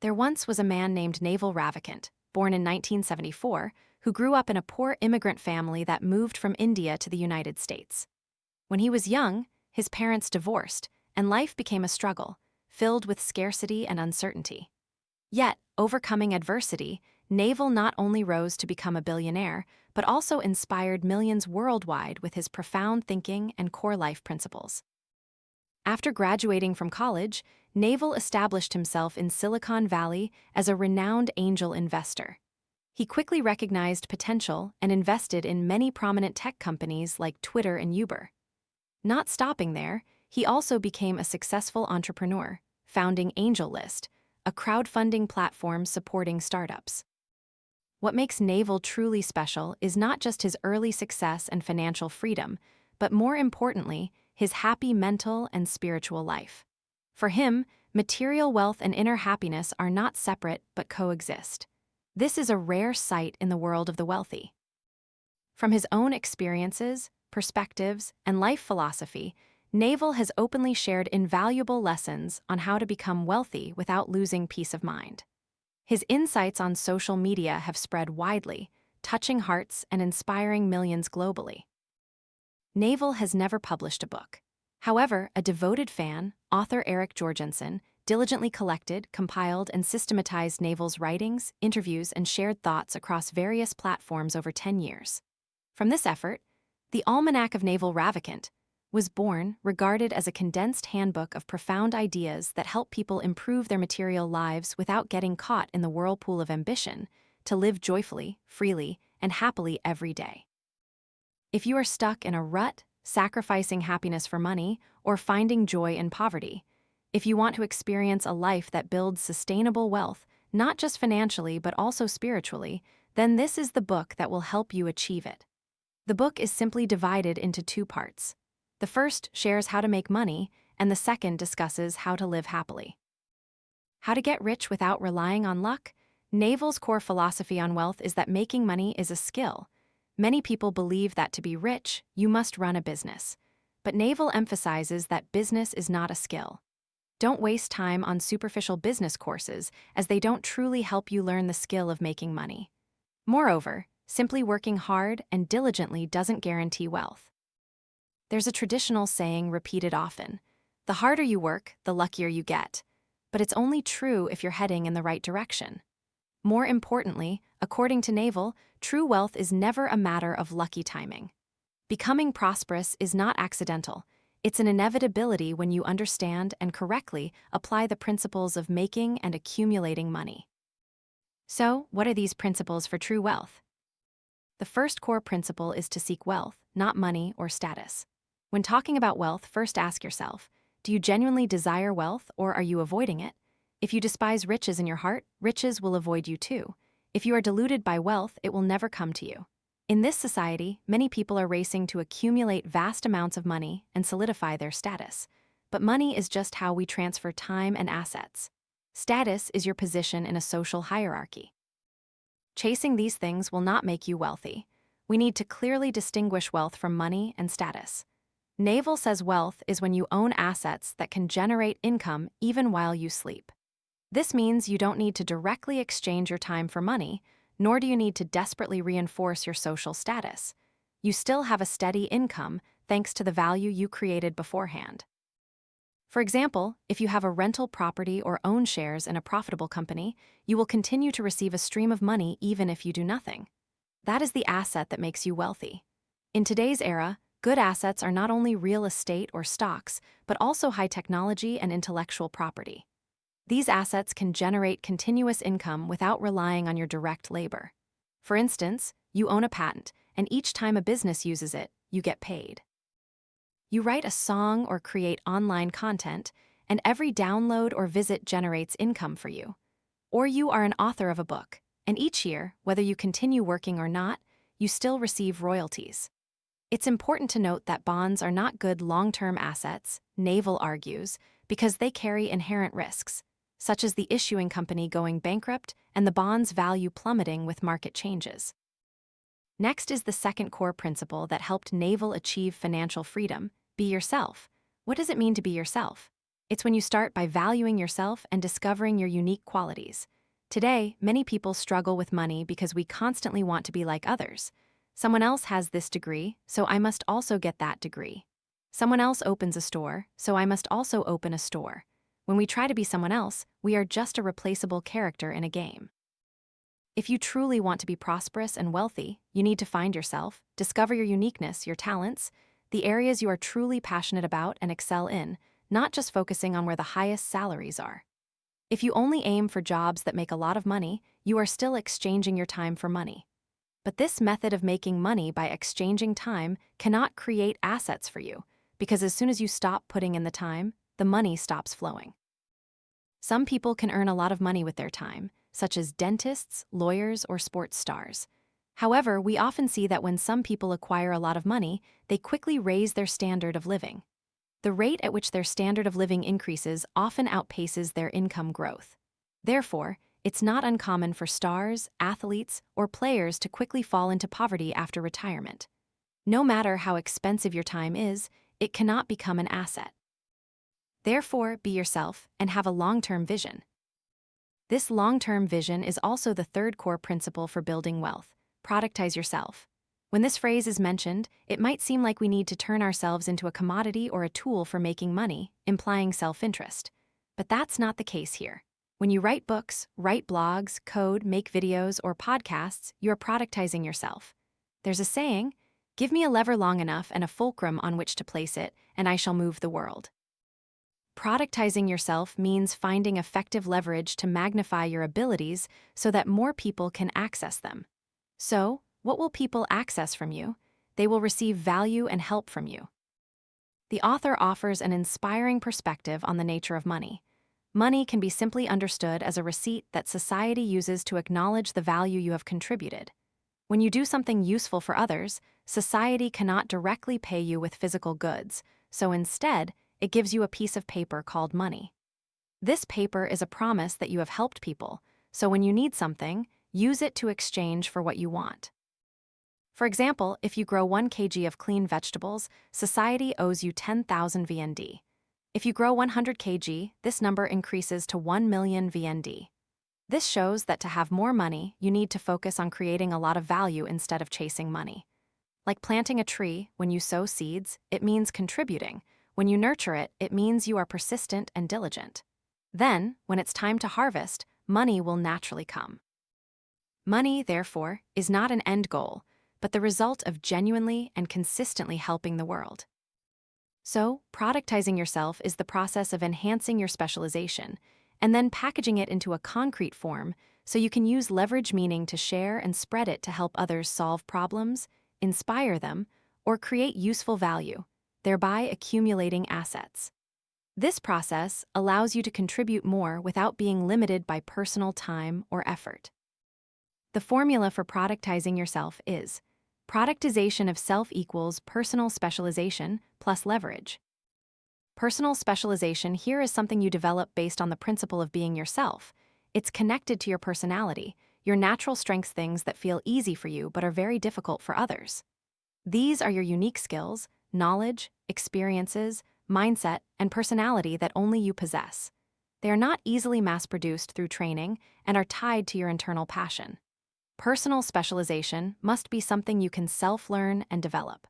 There once was a man named Naval Ravikant, born in 1974, who grew up in a poor immigrant family that moved from India to the United States. When he was young, his parents divorced, and life became a struggle, filled with scarcity and uncertainty. Yet, overcoming adversity, Naval not only rose to become a billionaire, but also inspired millions worldwide with his profound thinking and core life principles. After graduating from college, Naval established himself in Silicon Valley as a renowned angel investor. He quickly recognized potential and invested in many prominent tech companies like Twitter and Uber. Not stopping there, he also became a successful entrepreneur, founding AngelList, a crowdfunding platform supporting startups. What makes Naval truly special is not just his early success and financial freedom, but more importantly, his happy mental and spiritual life. For him, material wealth and inner happiness are not separate but coexist. This is a rare sight in the world of the wealthy. From his own experiences, perspectives, and life philosophy, Naval has openly shared invaluable lessons on how to become wealthy without losing peace of mind. His insights on social media have spread widely, touching hearts and inspiring millions globally. Naval has never published a book. However, a devoted fan, author Eric Jorgensen, diligently collected, compiled, and systematized Naval's writings, interviews, and shared thoughts across various platforms over 10 years. From this effort, the Almanack of Naval Ravikant was born, regarded as a condensed handbook of profound ideas that help people improve their material lives without getting caught in the whirlpool of ambition, to live joyfully, freely, and happily every day. If you are stuck in a rut, sacrificing happiness for money, or finding joy in poverty, if you want to experience a life that builds sustainable wealth, not just financially but also spiritually, then this is the book that will help you achieve it. The book is simply divided into two parts. The first shares how to make money, and the second discusses how to live happily. How to get rich without relying on luck? Naval's core philosophy on wealth is that making money is a skill. Many people believe that to be rich, you must run a business. But Naval emphasizes that business is not a skill. Don't waste time on superficial business courses, as they don't truly help you learn the skill of making money. Moreover, simply working hard and diligently doesn't guarantee wealth. There's a traditional saying repeated often: the harder you work, the luckier you get. But it's only true if you're heading in the right direction. More importantly, according to Naval, true wealth is never a matter of lucky timing. Becoming prosperous is not accidental. It's an inevitability when you understand and correctly apply the principles of making and accumulating money. So, what are these principles for true wealth? The first core principle is to seek wealth, not money or status. When talking about wealth, first ask yourself, do you genuinely desire wealth, or are you avoiding it? If you despise riches in your heart, riches will avoid you too. If you are deluded by wealth, it will never come to you. In this society, many people are racing to accumulate vast amounts of money and solidify their status. But money is just how we transfer time and assets. Status is your position in a social hierarchy. Chasing these things will not make you wealthy. We need to clearly distinguish wealth from money and status. Naval says wealth is when you own assets that can generate income even while you sleep. This means you don't need to directly exchange your time for money, nor do you need to desperately reinforce your social status. You still have a steady income thanks to the value you created beforehand. For example, if you have a rental property or own shares in a profitable company, you will continue to receive a stream of money even if you do nothing. That is the asset that makes you wealthy. In today's era, good assets are not only real estate or stocks, but also high technology and intellectual property. These assets can generate continuous income without relying on your direct labor. For instance, you own a patent, and each time a business uses it, you get paid. You write a song or create online content, and every download or visit generates income for you. Or you are an author of a book, and each year, whether you continue working or not, you still receive royalties. It's important to note that bonds are not good long-term assets, Naval argues, because they carry inherent risks, such as the issuing company going bankrupt and the bond's value plummeting with market changes. Next is the second core principle that helped Naval achieve financial freedom: be yourself. What does it mean to be yourself? It's when you start by valuing yourself and discovering your unique qualities. Today, many people struggle with money because we constantly want to be like others. Someone else has this degree, so I must also get that degree. Someone else opens a store, so I must also open a store. When we try to be someone else, we are just a replaceable character in a game. If you truly want to be prosperous and wealthy, you need to find yourself, discover your uniqueness, your talents, the areas you are truly passionate about and excel in, not just focusing on where the highest salaries are. If you only aim for jobs that make a lot of money, you are still exchanging your time for money. But this method of making money by exchanging time cannot create assets for you, because as soon as you stop putting in the time, the money stops flowing. Some people can earn a lot of money with their time, such as dentists, lawyers, or sports stars. However, we often see that when some people acquire a lot of money, they quickly raise their standard of living. The rate at which their standard of living increases often outpaces their income growth. Therefore, it's not uncommon for stars, athletes, or players to quickly fall into poverty after retirement. No matter how expensive your time is, it cannot become an asset. Therefore, be yourself and have a long-term vision. This long-term vision is also the third core principle for building wealth: productize yourself. When this phrase is mentioned, it might seem like we need to turn ourselves into a commodity or a tool for making money, implying self-interest. But that's not the case here. When you write books, write blogs, code, make videos, or podcasts, you're productizing yourself. There's a saying, "Give me a lever long enough and a fulcrum on which to place it, and I shall move the world." Productizing yourself means finding effective leverage to magnify your abilities so that more people can access them. So, what will people access from you? They will receive value and help from you. The author offers an inspiring perspective on the nature of money. Money can be simply understood as a receipt that society uses to acknowledge the value you have contributed. When you do something useful for others, society cannot directly pay you with physical goods, so instead, it gives you a piece of paper called money. This paper is a promise that you have helped people, so when you need something, use it to exchange for what you want. For example, if you grow 1 kg of clean vegetables, society owes you 10,000 VND. If you grow 100 kg, this number increases to 1 million VND. This shows that to have more money, you need to focus on creating a lot of value instead of chasing money. Like planting a tree, when you sow seeds, it means contributing. When you nurture it, it means you are persistent and diligent. Then, when it's time to harvest, money will naturally come. Money, therefore, is not an end goal, but the result of genuinely and consistently helping the world. So, productizing yourself is the process of enhancing your specialization and then packaging it into a concrete form so you can use leverage meaning to share and spread it to help others solve problems, inspire them, or create useful value, thereby accumulating assets. This process allows you to contribute more without being limited by personal time or effort. The formula for productizing yourself is productization of self equals personal specialization plus leverage. Personal specialization here is something you develop based on the principle of being yourself. It's connected to your personality, your natural strengths, things that feel easy for you but are very difficult for others. These are your unique skills, knowledge, experiences, mindset, and personality that only you possess. They are not easily mass-produced through training and are tied to your internal passion. Personal specialization must be something you can self-learn and develop.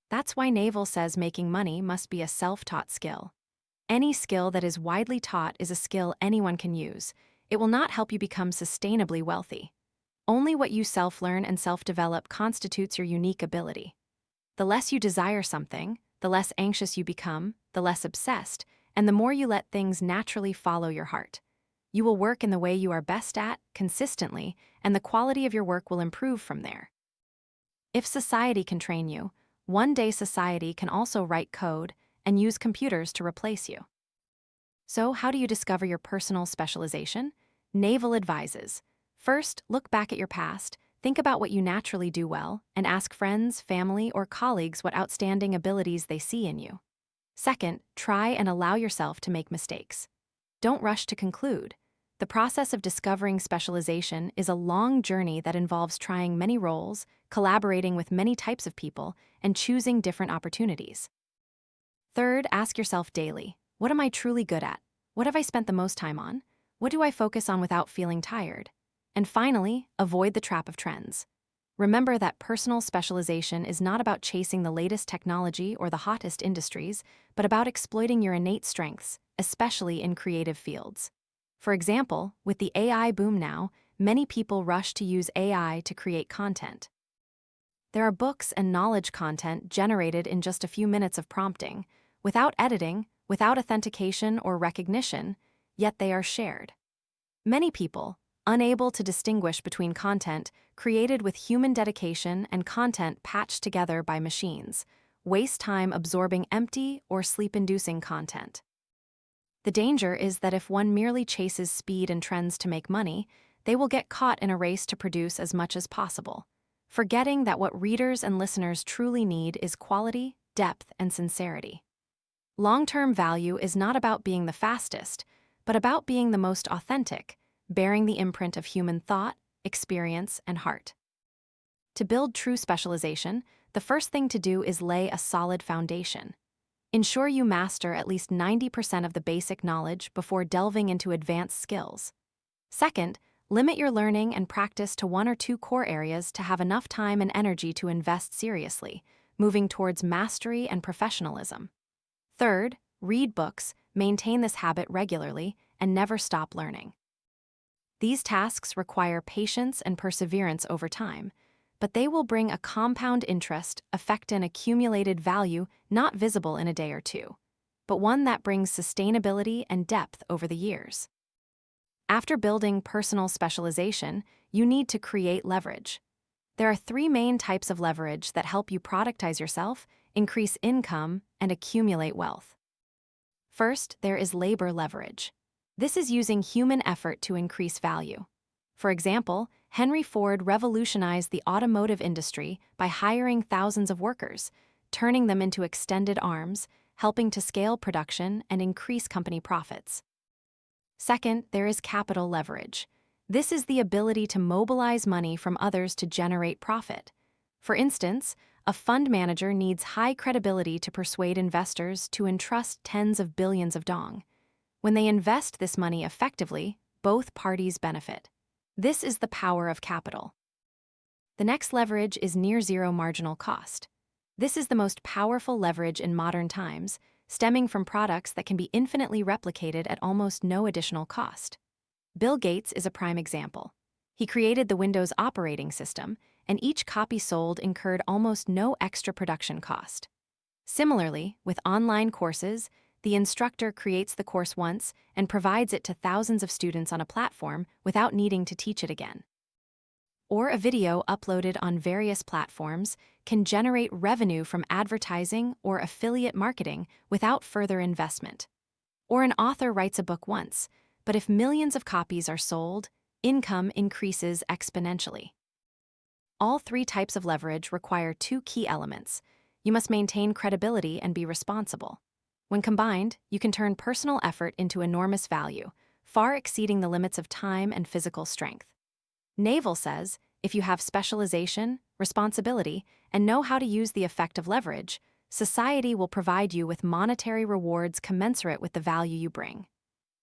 That's why Naval says making money must be a self-taught skill. Any skill that is widely taught is a skill anyone can use. It will not help you become sustainably wealthy. Only what you self-learn and self-develop constitutes your unique ability. The less you desire something, the less anxious you become, the less obsessed, and the more you let things naturally follow your heart. You will work in the way you are best at, consistently, and the quality of your work will improve from there. If society can train you, one day society can also write code and use computers to replace you. So, how do you discover your personal specialization? Naval advises. First, look back at your past, think about what you naturally do well, and ask friends, family, or colleagues what outstanding abilities they see in you. Second, try and allow yourself to make mistakes. Don't rush to conclude. The process of discovering specialization is a long journey that involves trying many roles, collaborating with many types of people, and choosing different opportunities. Third, ask yourself daily, What am I truly good at? What have I spent the most time on? What do I focus on without feeling tired? And finally, avoid the trap of trends. Remember that personal specialization is not about chasing the latest technology or the hottest industries, but about exploiting your innate strengths, especially in creative fields. For example, with the AI boom now, many people rush to use AI to create content. There are books and knowledge content generated in just a few minutes of prompting, without editing, without authentication or recognition, yet they are shared. Many people, unable to distinguish between content created with human dedication and content patched together by machines, waste time absorbing empty or sleep-inducing content. The danger is that if one merely chases speed and trends to make money, they will get caught in a race to produce as much as possible, forgetting that what readers and listeners truly need is quality, depth, and sincerity. Long-term value is not about being the fastest, but about being the most authentic, bearing the imprint of human thought, experience, and heart. To build true specialization, the first thing to do is lay a solid foundation. Ensure you master at least 90% of the basic knowledge before delving into advanced skills. Second, limit your learning and practice to one or two core areas to have enough time and energy to invest seriously, moving towards mastery and professionalism. Third, read books, maintain this habit regularly, and never stop learning. These tasks require patience and perseverance over time, but they will bring a compound interest, effect, and accumulated value not visible in a day or two, but one that brings sustainability and depth over the years. After building personal specialization, you need to create leverage. There are three main types of leverage that help you productize yourself, increase income, and accumulate wealth. First, there is labor leverage. This is using human effort to increase value. For example, Henry Ford revolutionized the automotive industry by hiring thousands of workers, turning them into extended arms, helping to scale production and increase company profits. Second, there is capital leverage. This is the ability to mobilize money from others to generate profit. For instance, a fund manager needs high credibility to persuade investors to entrust tens of billions of dong. When they invest this money effectively, both parties benefit. This is the power of capital. The next leverage is near-zero marginal cost. This is the most powerful leverage in modern times, stemming from products that can be infinitely replicated at almost no additional cost. Bill Gates is a prime example. He created the Windows operating system, and each copy sold incurred almost no extra production cost. Similarly, with online courses, the instructor creates the course once and provides it to thousands of students on a platform without needing to teach it again. Or a video uploaded on various platforms can generate revenue from advertising or affiliate marketing without further investment. Or an author writes a book once, but if millions of copies are sold, income increases exponentially. All three types of leverage require two key elements. You must maintain credibility and be responsible. When combined, you can turn personal effort into enormous value, far exceeding the limits of time and physical strength. Naval says, if you have specialization, responsibility, and know how to use the effect of leverage, society will provide you with monetary rewards commensurate with the value you bring.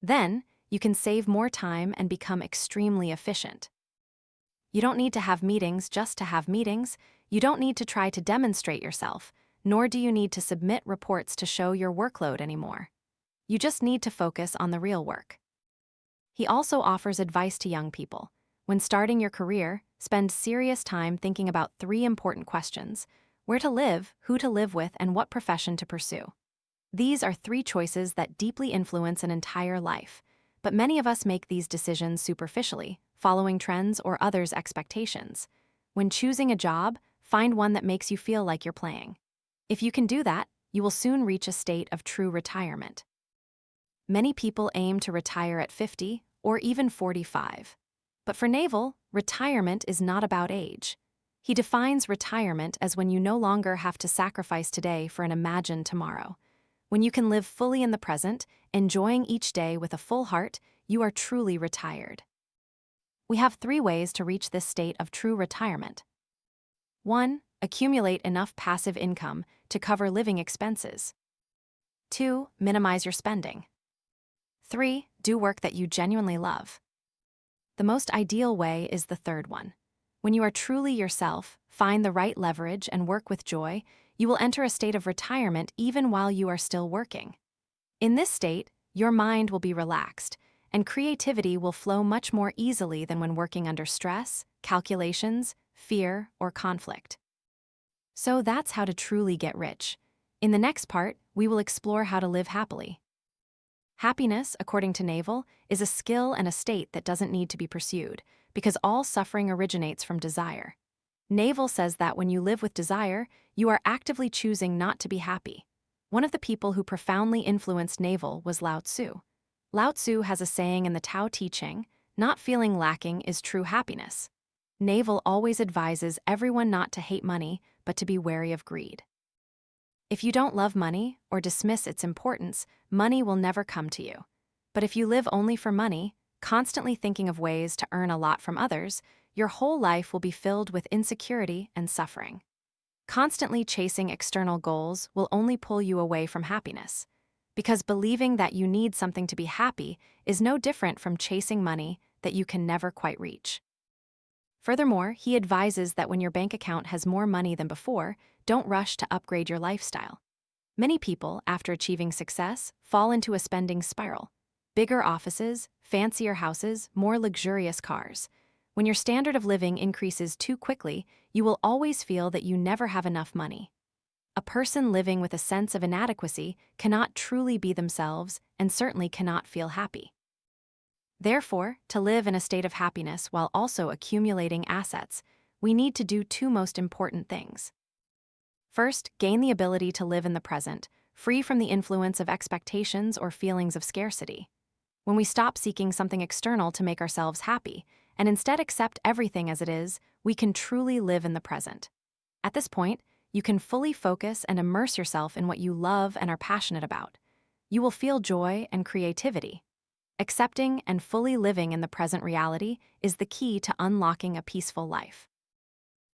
Then, you can save more time and become extremely efficient. You don't need to have meetings just to have meetings. You don't need to try to demonstrate yourself, nor do you need to submit reports to show your workload anymore. You just need to focus on the real work. He also offers advice to young people. When starting your career, spend serious time thinking about three important questions: where to live, who to live with, and what profession to pursue. These are three choices that deeply influence an entire life, but many of us make these decisions superficially, following trends or others' expectations. When choosing a job, find one that makes you feel like you're playing. If you can do that, you will soon reach a state of true retirement. Many people aim to retire at 50 or even 45. But for Naval, retirement is not about age. He defines retirement as when you no longer have to sacrifice today for an imagined tomorrow. When you can live fully in the present, enjoying each day with a full heart, you are truly retired. We have three ways to reach this state of true retirement. 1. Accumulate enough passive income to cover living expenses. 2. Minimize your spending. 3. Do work that you genuinely love. The most ideal way is the third one. When you are truly yourself, find the right leverage, and work with joy, you will enter a state of retirement even while you are still working. In this state, your mind will be relaxed, and creativity will flow much more easily than when working under stress, calculations, fear, or conflict. So that's how to truly get rich. In the next part, we will explore how to live happily. Happiness, according to Naval, is a skill and a state that doesn't need to be pursued, because all suffering originates from desire. Naval says that when you live with desire, you are actively choosing not to be happy. One of the people who profoundly influenced Naval was Lao Tzu. Lao Tzu has a saying in the Tao Te Ching, "Not feeling lacking is true happiness." Naval always advises everyone not to hate money, but to be wary of greed. If you don't love money or dismiss its importance, money will never come to you. But if you live only for money, constantly thinking of ways to earn a lot from others, your whole life will be filled with insecurity and suffering. Constantly chasing external goals will only pull you away from happiness, because believing that you need something to be happy is no different from chasing money that you can never quite reach. Furthermore, he advises that when your bank account has more money than before, don't rush to upgrade your lifestyle. Many people, after achieving success, fall into a spending spiral. Bigger offices, fancier houses, more luxurious cars. When your standard of living increases too quickly, you will always feel that you never have enough money. A person living with a sense of inadequacy cannot truly be themselves and certainly cannot feel happy. Therefore, to live in a state of happiness while also accumulating assets, we need to do two most important things. First, gain the ability to live in the present, free from the influence of expectations or feelings of scarcity. When we stop seeking something external to make ourselves happy, and instead accept everything as it is, we can truly live in the present. At this point, you can fully focus and immerse yourself in what you love and are passionate about. You will feel joy and creativity. Accepting and fully living in the present reality is the key to unlocking a peaceful life.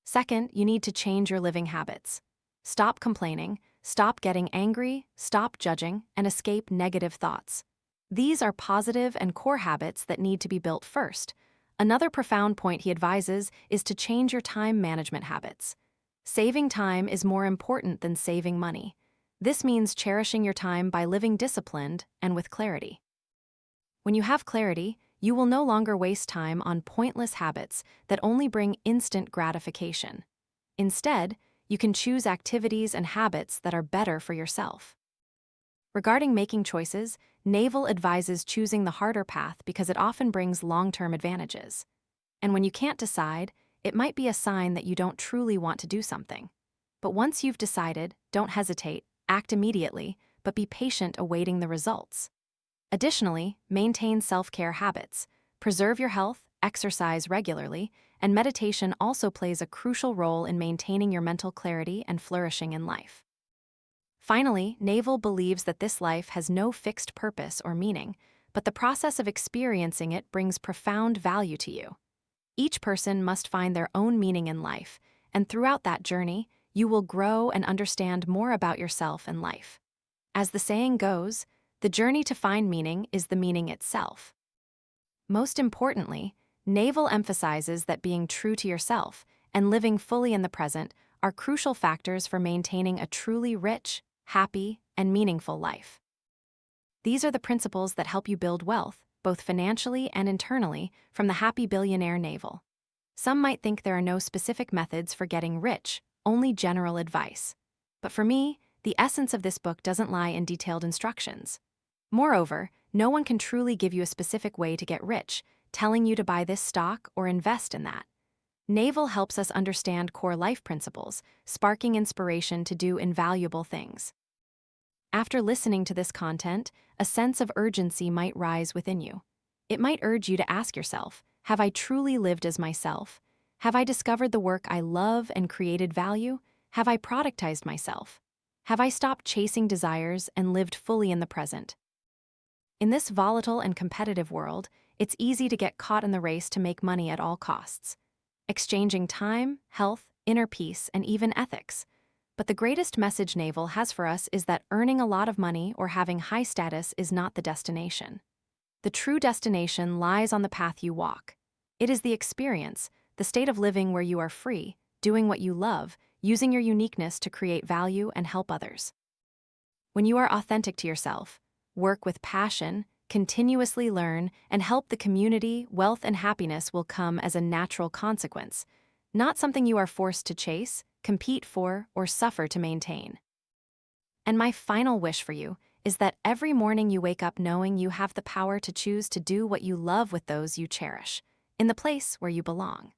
Second, you need to change your living habits. Stop complaining, stop getting angry, stop judging, and escape negative thoughts. These are positive and core habits that need to be built first. Another profound point he advises is to change your time management habits. Saving time is more important than saving money. This means cherishing your time by living disciplined and with clarity. When you have clarity, you will no longer waste time on pointless habits that only bring instant gratification. Instead, you can choose activities and habits that are better for yourself. Regarding making choices, Naval advises choosing the harder path because it often brings long-term advantages. And when you can't decide, it might be a sign that you don't truly want to do something. But once you've decided, don't hesitate, act immediately, but be patient awaiting the results. Additionally, maintain self-care habits. Preserve your health, exercise regularly, and meditation also plays a crucial role in maintaining your mental clarity and flourishing in life. Finally, Naval believes that this life has no fixed purpose or meaning, but the process of experiencing it brings profound value to you. Each person must find their own meaning in life, and throughout that journey, you will grow and understand more about yourself and life. As the saying goes, the journey to find meaning is the meaning itself. Most importantly, Naval emphasizes that being true to yourself and living fully in the present are crucial factors for maintaining a truly rich, happy, and meaningful life. These are the principles that help you build wealth, both financially and internally, from the happy billionaire Naval. Some might think there are no specific methods for getting rich, only general advice. But for me, the essence of this book doesn't lie in detailed instructions. Moreover, no one can truly give you a specific way to get rich, telling you to buy this stock or invest in that. Naval helps us understand core life principles, sparking inspiration to do invaluable things. After listening to this content, a sense of urgency might rise within you. It might urge you to ask yourself, have I truly lived as myself? Have I discovered the work I love and created value? Have I productized myself? Have I stopped chasing desires and lived fully in the present? In this volatile and competitive world, it's easy to get caught in the race to make money at all costs, exchanging time, health, inner peace, and even ethics. But the greatest message Naval has for us is that earning a lot of money or having high status is not the destination. The true destination lies on the path you walk. It is the experience, the state of living where you are free, doing what you love, using your uniqueness to create value and help others. When you are authentic to yourself, work with passion, continuously learn, and help the community, wealth and happiness will come as a natural consequence, not something you are forced to chase, compete for, or suffer to maintain. And my final wish for you is that every morning you wake up knowing you have the power to choose to do what you love with those you cherish, in the place where you belong.